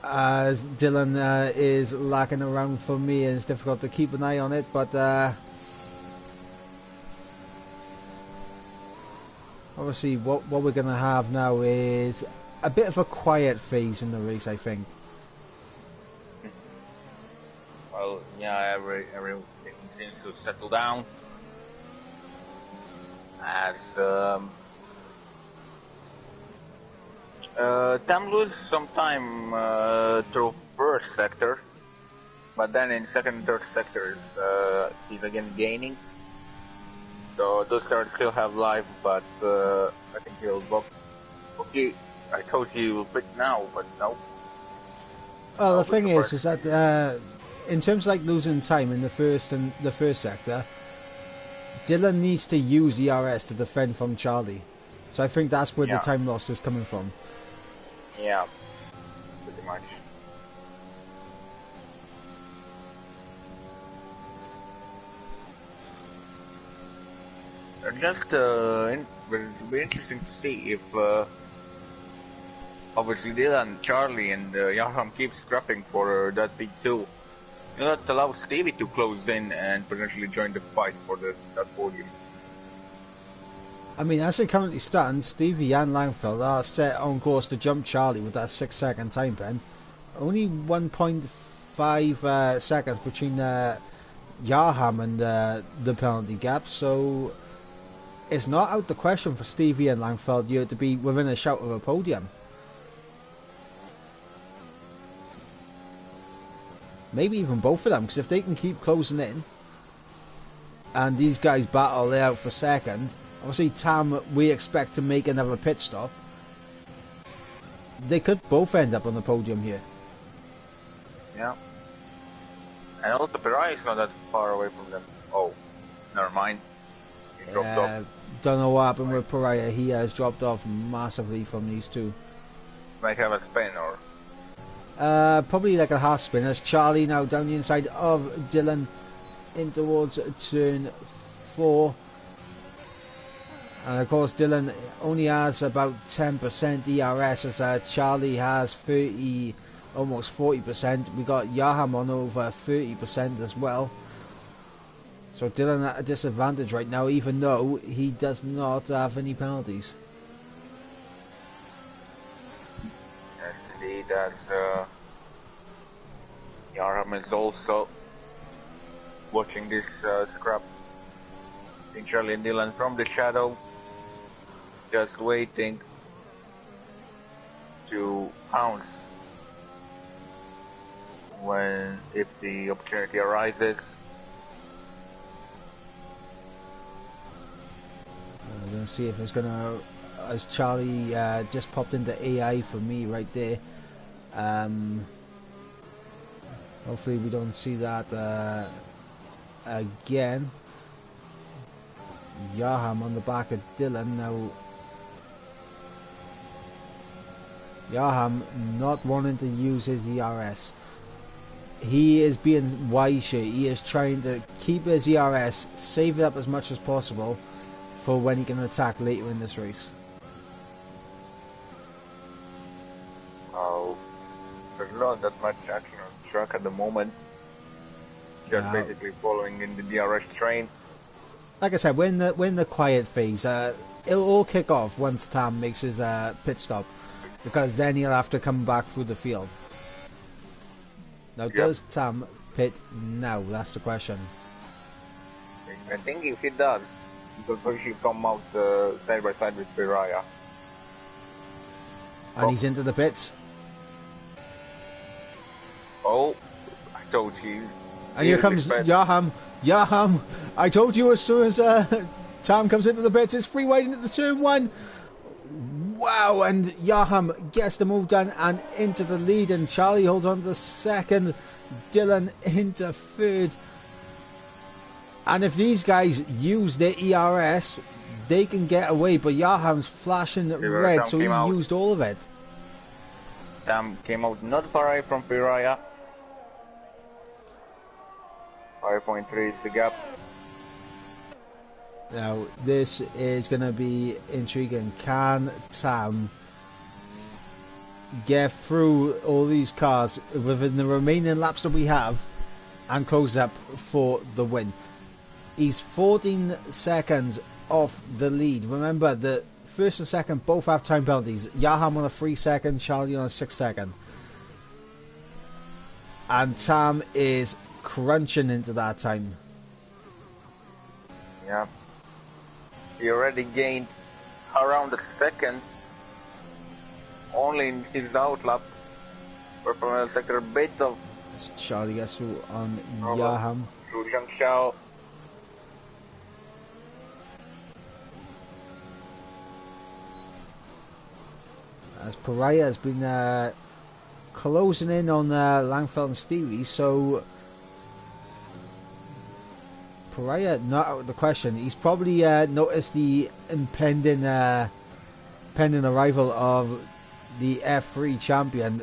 As Dylan is lacking around for me, and it's difficult to keep an eye on it, but obviously what we're going to have now is a bit of a quiet phase in the race, I think. Well, yeah, everything seems to settle down. As Tam loses some time through first sector, but then in second and third sectors he's again gaining. So those cars still have life, but I think he'll box. Okay, I told you he'll pit now, but no. Well, the thing is that in terms of like losing time in the first sector, Dylan needs to use ERS to defend from Charlie. So I think that's where the time loss is coming from. Yeah, pretty much. Just it'll be interesting to see if obviously Dylan, Charlie, and Yarham keep scrapping for that big 2. That allows Stevie to close in and potentially join the fight for that podium. I mean, as it currently stands, Stevie and Langfeld are set on course to jump Charlie with that 6-second time pen. Only 1.5 seconds between Yarham and the penalty gap, so it's not out the question for Stevie and Langfeld here to be within a shout of a podium. Maybe even both of them, because if they can keep closing in and these guys battle it out for second, obviously Tam we expect to make another pit stop, they could both end up on the podium here. Yeah. And also Pirai is not that far away from them. Oh, never mind. He dropped off. Don't know what happened with Pariah. He has dropped off massively from these two. Might have a spin or... probably like a half spin, as Charlie now down the inside of Dylan in towards turn 4. And of course Dylan only has about 10% ERS, as Charlie has 30, almost 40%. We got Yarham on over 30% as well. So Dylan at a disadvantage right now, even though he does not have any penalties. Yes, indeed, as Yarham is also watching this scrap. I think Charlie and Dylan from the shadow, just waiting to pounce if the opportunity arises. We're going to see if it's going to, as Charlie just popped into AI for me right there. Hopefully we don't see that again. Yarham on the back of Dylan now. Yarham not wanting to use his ERS. He is being wise here. He is trying to keep his ERS, save it up as much as possible for when he can attack later in this race. Oh, there's not that much action on the track at the moment. Just basically following in the DRS train. Like I said, when the quiet phase, it'll all kick off once Tam makes his pit stop, because then he'll have to come back through the field. Now, does Tam pit now? That's the question. I think if he does, he could probably come out side by side with Piraya. And he's into the pits. Oh, I told you. And here comes Yaham. Yaham, I told you as soon as Tam comes into the pits, it's free wide into the turn one. Wow, and Yaham gets the move done and into the lead, and Charlie holds on to the second, Dylan into third. And if these guys use their ERS, they can get away, but Yaham's flashing red, so he used all of it. Tam came out not far away from Piraya. 5.3 is the gap. Now, this is going to be intriguing. Can Tam get through all these cars within the remaining laps that we have and close up for the win? He's 14 seconds off the lead. Remember, the first and second both have time penalties. Yaham on a 3 second, Charlie on a 6 second. And Tam is crunching into that time. Yeah. He already gained around a second only in his outlap. From sector bit of Charlie gets through on Yaham. Through Zhang Xiao. As Piraya has been closing in on Langfeld and Stevie, so Piraya not out of the question. He's probably noticed the impending arrival of the F3 champion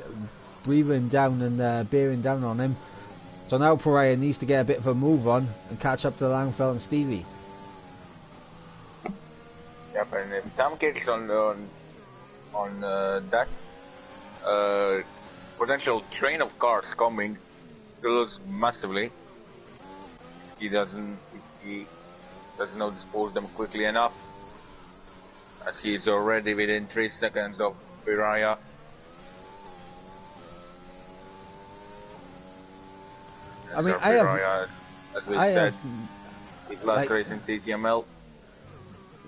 breathing down and bearing down on him. So now Piraya needs to get a bit of a move on and catch up to Langfeld and Stevie. Yep, and if Tam gets on that potential train of cars coming, he lose massively. He does not dispose them quickly enough, as he is already within 3 seconds of Piraya. I mean, Piraya, as we said, his last race in TTML.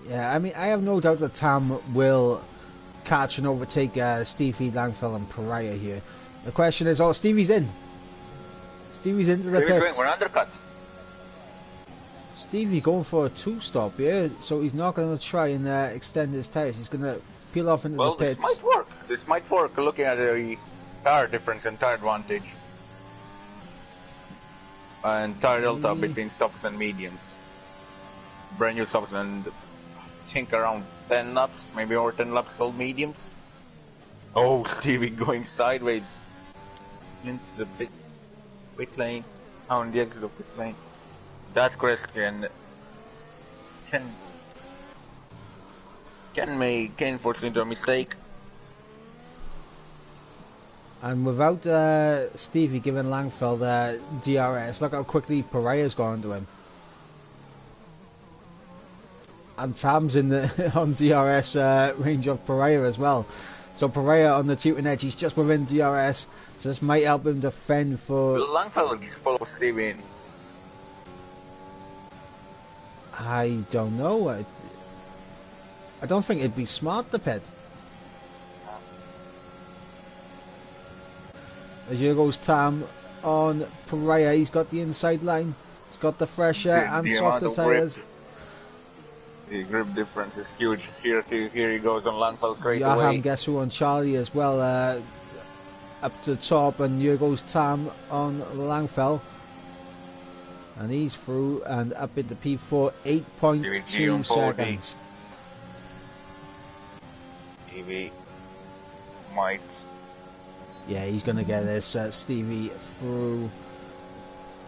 Yeah, I mean, I have no doubt that Tam will catch and overtake Stevie, Langfeld and Piraya here. The question is, oh, Stevie's in. Stevie's into the pits. We're undercut. Stevie going for a 2-stop here, so he's not going to try and extend his tyres. He's going to peel off into the pits. This might work. This might work, looking at the tire difference and tire advantage. And tire delta between softs and mediums. Brand new softs and I think around 10 laps, maybe over 10 laps old mediums. Oh, Stevie going sideways into the pit lane, on the exit of pit lane. That crest can force into a mistake. And without Stevie giving Langfeld DRS, look how quickly Piraya's gone to him. And Tam's in the on DRS range of Piraya as well. So Piraya on the tilting edge, he's just within DRS, so this might help him defend for... Langfeld just follow Stevie in. I don't know. I don't think it'd be smart to pit. As here goes Tam on Piraya. He's got the inside line. He's got the fresher and softer tyres. The grip difference is huge. Here he goes on Langfeld straight away. Yaham gets through on Charlie as well, up to the top, and here goes Tam on Langfeld. And he's through and up into P4, 8.2 seconds. Stevie might. Yeah, he's going to get this Stevie through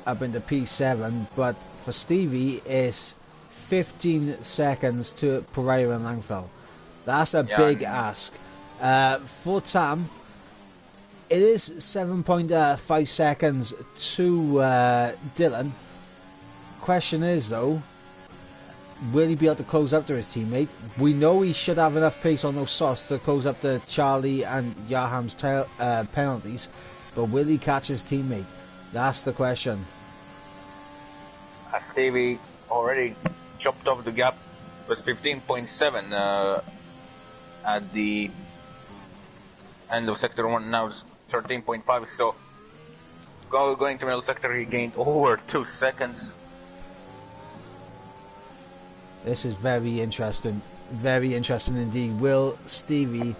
up into P7, but for Stevie it's 15 seconds to Piraya and Langfeld. That's a big ask. For Tam, it is 7.5 seconds to Dylan. Question is though, will he be able to close up to his teammate? We know he should have enough pace on those softs to close up to Charlie and Yaham's penalties, but will he catch his teammate? That's the question. Stevie already chopped off the gap. It was 15.7 at the end of sector 1. Now it's 13.5. So going to middle sector, he gained over 2 seconds. This is very interesting. Very interesting indeed. Will Stevie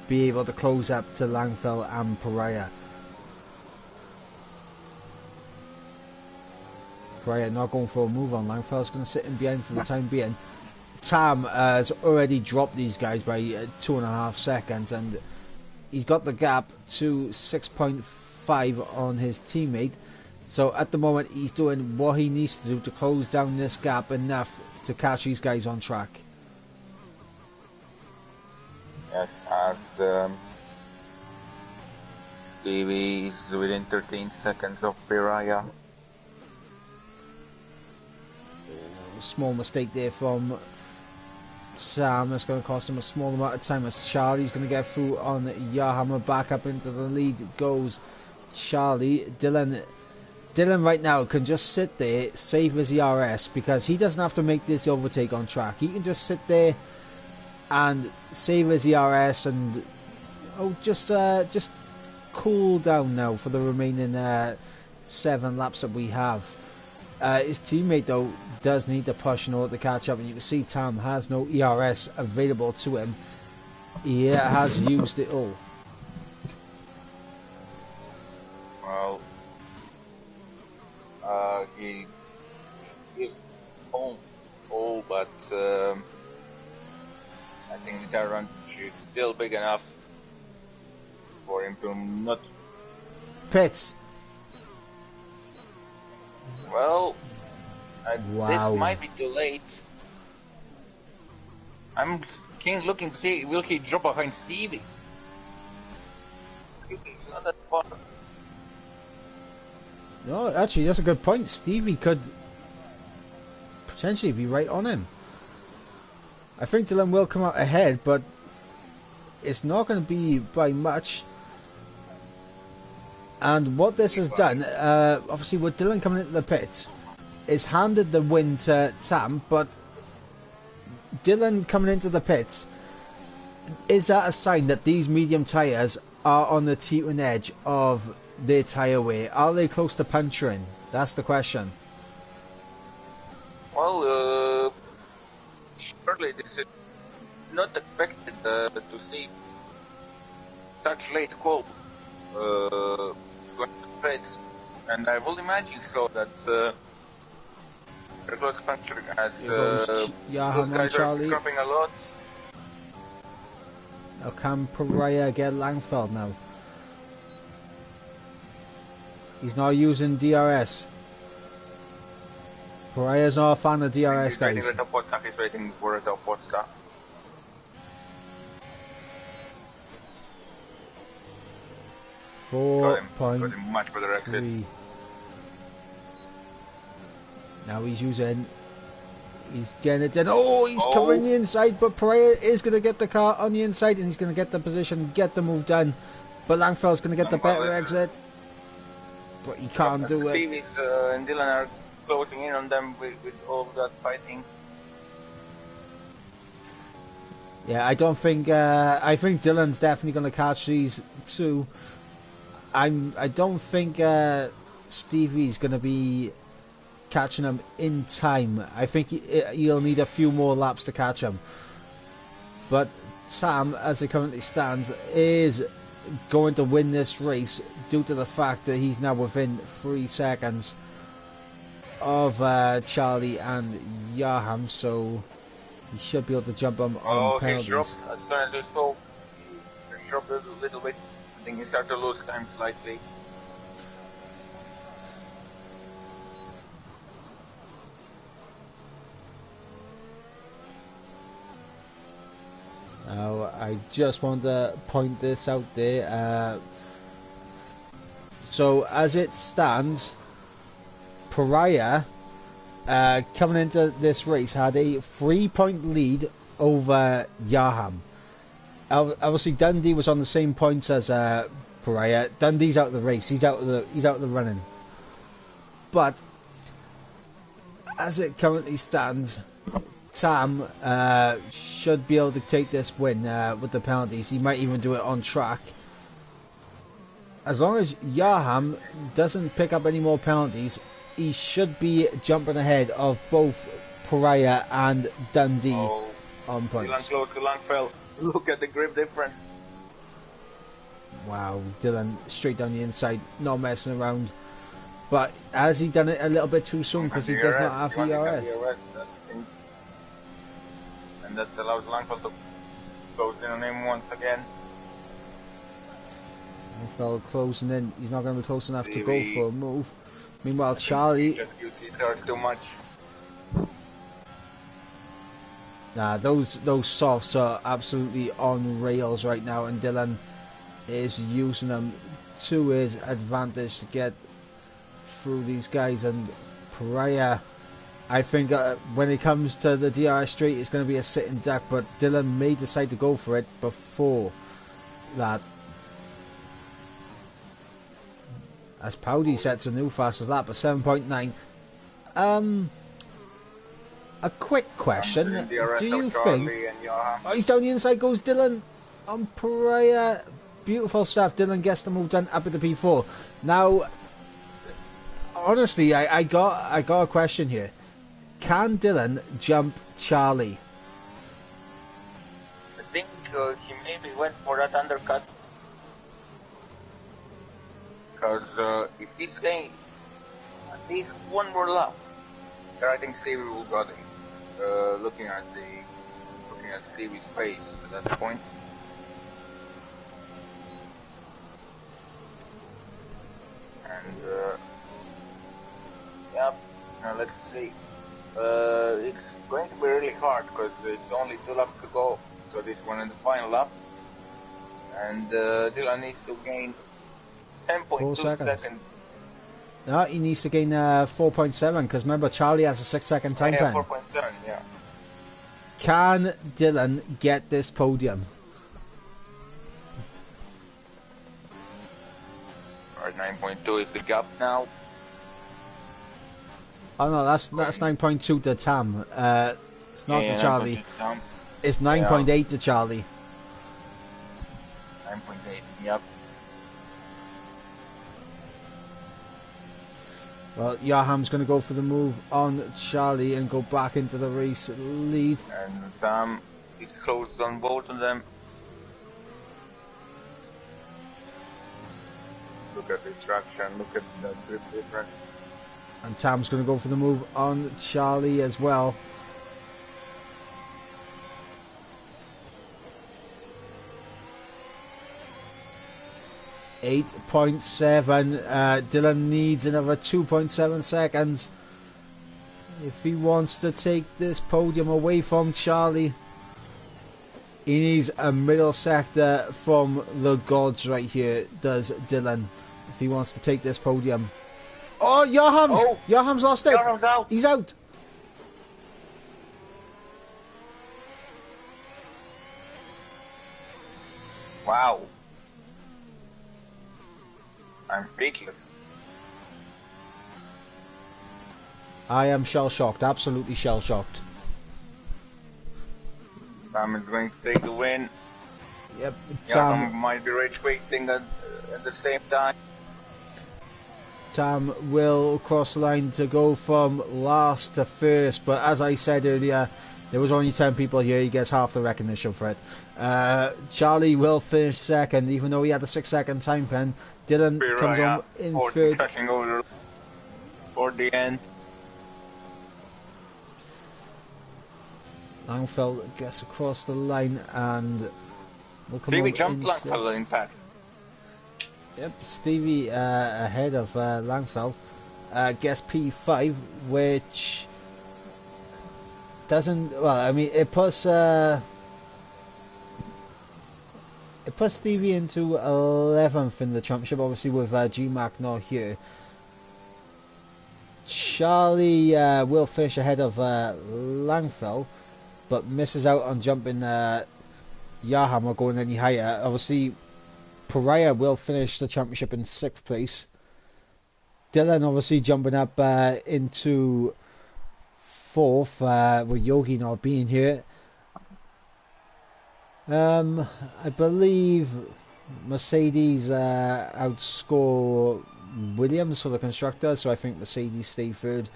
be able to close up to Langfell and Pariah? Pariah not going for a move on. Langfell's going to sit in behind for the time being. Tam has already dropped these guys by 2.5 seconds, and he's got the gap to 6.5 on his teammate. So at the moment he's doing what he needs to do to close down this gap enough to catch these guys on track. Yes, as Stevie is within 13 seconds of Pariah. Small mistake there from Sam. That's going to cost him a small amount of time as Charlie's going to get through on Yahammer. Back up into the lead goes Charlie. Dylan right now can just sit there, save his ERS, because he doesn't have to make this overtake on track. He can just sit there and save his ERS and just cool down now for the remaining 7 laps that we have. His teammate though does need to push in order to catch up, and you can see Tam has no ERS available to him. He has used it all. Well, he is home, but I think the tire run is still big enough for him to not. Pits. Well, wow. This might be too late. I'm looking to see, will he drop behind Stevie? Stevie's not that far. No, actually, that's a good point. Stevie could potentially be right on him. I think Dylan will come out ahead, but it's not going to be by much. And what this has done, obviously with Dylan coming into the pits, it's handed the win to Tam, but Dylan coming into the pits, is that a sign that these medium tyres are on the teetering edge of their tyre wear? Are they close to puncturing? That's the question. Well, surely this is not expected to see such late call going to pits, and I will imagine so that they're close to puncturing as those guys are scrapping a lot. Now can Pariah get Langfeld now? He's not using DRS. Pariah's not a fan of DRS, guys. He's waiting for a top pot stop. Much better exit. Now he's getting it in. Oh, he's covering the inside, but Pariah is going to get the car on the inside, and he's going to get the position, get the move done. But Langfeld's going to get the better exit. But he can't do it. Stevie and Dylan are closing in on them with all that fighting. Yeah, I don't think. I think Dylan's definitely going to catch these two. I don't think Stevie's going to be catching him in time. I think he'll need a few more laps to catch him. But Sam, as it currently stands, is going to win this race due to the fact that he's now within 3 seconds of Charlie and Yaham, so he should be able to jump him on penalties. He dropped as soon as he spoke. He dropped a little bit. I think he started to lose time slightly. Now, I just want to point this out there. So, as it stands, Pariah, coming into this race, had a 3-point lead over Yaham. Obviously, Dundee was on the same points as Pariah. Dundee's out of the race. He's out of the running. But as it currently stands, Tam should be able to take this win with the penalties. He might even do it on track. As long as Yaham doesn't pick up any more penalties, he should be jumping ahead of both Pariah and Dundee on points. Dylan close to Langfeld. Look at the grip difference. Wow, Dylan straight down the inside, not messing around. But has he done it a little bit too soon because he does not have ERS? And that allows Langfeld to close in on him once again. Langfeld closing in. He's not going to be close enough to go for a move. Meanwhile, Charlie. Just used his cards too much. Nah, those softs are absolutely on rails right now, and Dylan is using them to his advantage to get through these guys. And Pariah, I think when it comes to the DRS straight, it's going to be a sitting duck, but Dylan may decide to go for it before that. As Powdy sets a new fastest lap of 7.9. A quick question. Do you think... Oh, he's down the inside, goes Dylan on Pariah. Beautiful stuff. Dylan gets the move done up at the P4. Now, honestly, I got a question here. Can Dylan jump Charlie? I think he maybe went for that undercut. Because if he's getting at least one more lap, I think Stevie will got him. Looking at Stevie's pace at that point. And yep. Now let's see. It's going to be really hard because it's only 2 laps to go. So this one in the final lap, and Dylan needs to gain 10.2 seconds. No, he needs to gain 4.7 because remember Charlie has a 6-second time pen. 4.7, yeah. Can Dylan get this podium? Alright, 9.2 is the gap now. Oh no, that's 9.2 to Tam. It's not to Charlie. It's 9.8 to Charlie. 9.8, yep. Well, Yaham's going to go for the move on Charlie and go back into the race lead. And Tam is close on both of them. Look at the traction, look at the grip difference. And Tam's going to go for the move on Charlie as well. 8.7. Dylan needs another 2.7 seconds if he wants to take this podium away from Charlie. He needs a middle sector from the gods right here, does Dylan, if he wants to take this podium. Oh, Yaham's! Oh, Yaham's lost it! Yaham's out. He's out! Wow. I'm speechless. I am shell-shocked, absolutely shell-shocked. Tam is going to take the win. Yep, Tam might be rage quitting at the same time. Tam will cross the line to go from last to first, but as I said earlier, there was only 10 people here, he gets half the recognition for it. Charlie will finish second, even though he had a 6-second time pen. Dylan comes on in third. Crashing over for the end. Langfeld gets across the line and will come Stevie on jumped Langfeld in fact. Yep, Stevie ahead of Langfeld. Gets P5, which doesn't, well, I mean, it puts Stevie into 11th in the championship, obviously with G-Mac not here. Charlie will finish ahead of Langfeld, but misses out on jumping Yaham or going any higher. Obviously, Pariah will finish the championship in 6th place. Dylan obviously jumping up into 4th with Yogi not being here. I believe Mercedes outscore Williams for the constructor, so I think Mercedes stay 3rd.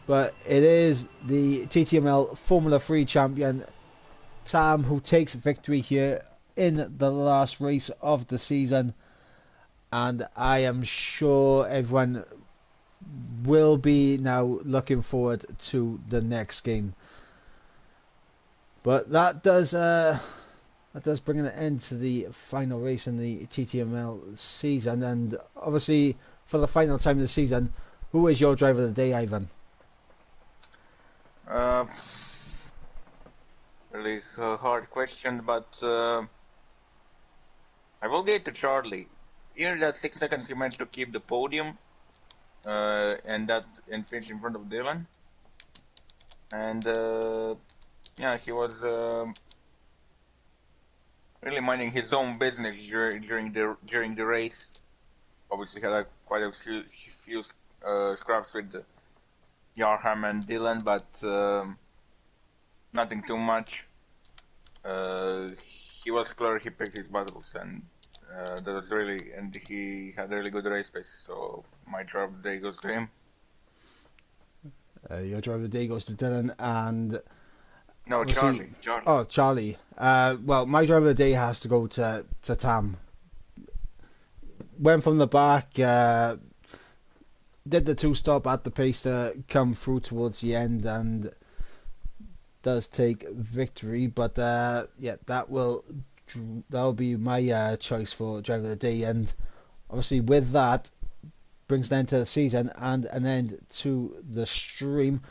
But it is the TTML Formula 3 champion Tam who takes victory here in the last race of the season, and I am sure everyone will be now looking forward to the next game. But that does bring an end to the final race in the TTML season, and obviously for the final time of the season, who is your driver of the day, Ivan? Really hard question, but I will give it to Charlie. Even that 6 seconds he managed to keep the podium and finish in front of Dylan, and yeah, he was really minding his own business during the race. Obviously, had quite a few scraps with Yarham and Dylan, but nothing too much. He was clear. He picked his battles, and that was really. And he had a really good race pace. So my driver of the day goes to him. Your driver of the day goes to Dylan, and no, Charlie. Oh, Charlie. Well, my driver of the day has to go to Tam. Went from the back, did the 2-stop at the pace to come through towards the end, and does take victory. But yeah, that'll be my choice for driver of the day, and obviously with that brings an end to the season and an end to the stream.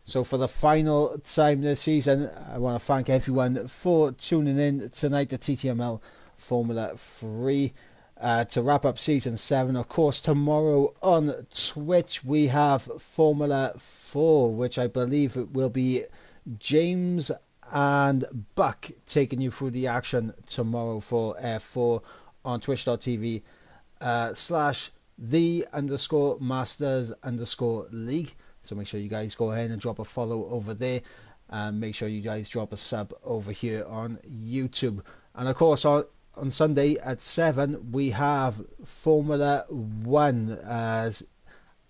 So for the final time this season, I want to thank everyone for tuning in tonight to TTML Formula 3 to wrap up Season 7. Of course, tomorrow on Twitch we have Formula 4, which I believe it will be James and Buck taking you through the action tomorrow for F4 on twitch.tv /the_masters_league. So make sure you guys go ahead and drop a follow over there, and make sure you guys drop a sub over here on YouTube. And of course on Sunday at 7 we have Formula 1, as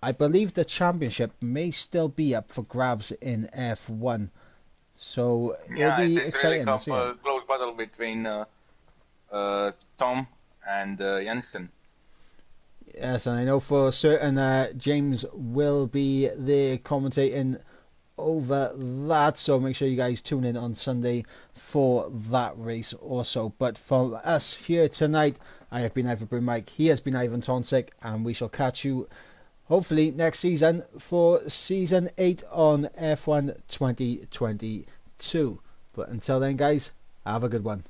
I believe the championship may still be up for grabs in F1. So it'll be exciting. It's really a close battle between Tom and Jensen. Yes, and I know for certain James will be there commentating over that, so make sure you guys tune in on Sunday for that race also. But for us here tonight, I have been Ivan Mike, he has been Ivan Tonsik, and we shall catch you hopefully next season for Season 8 on F1 2022. But until then guys, have a good one.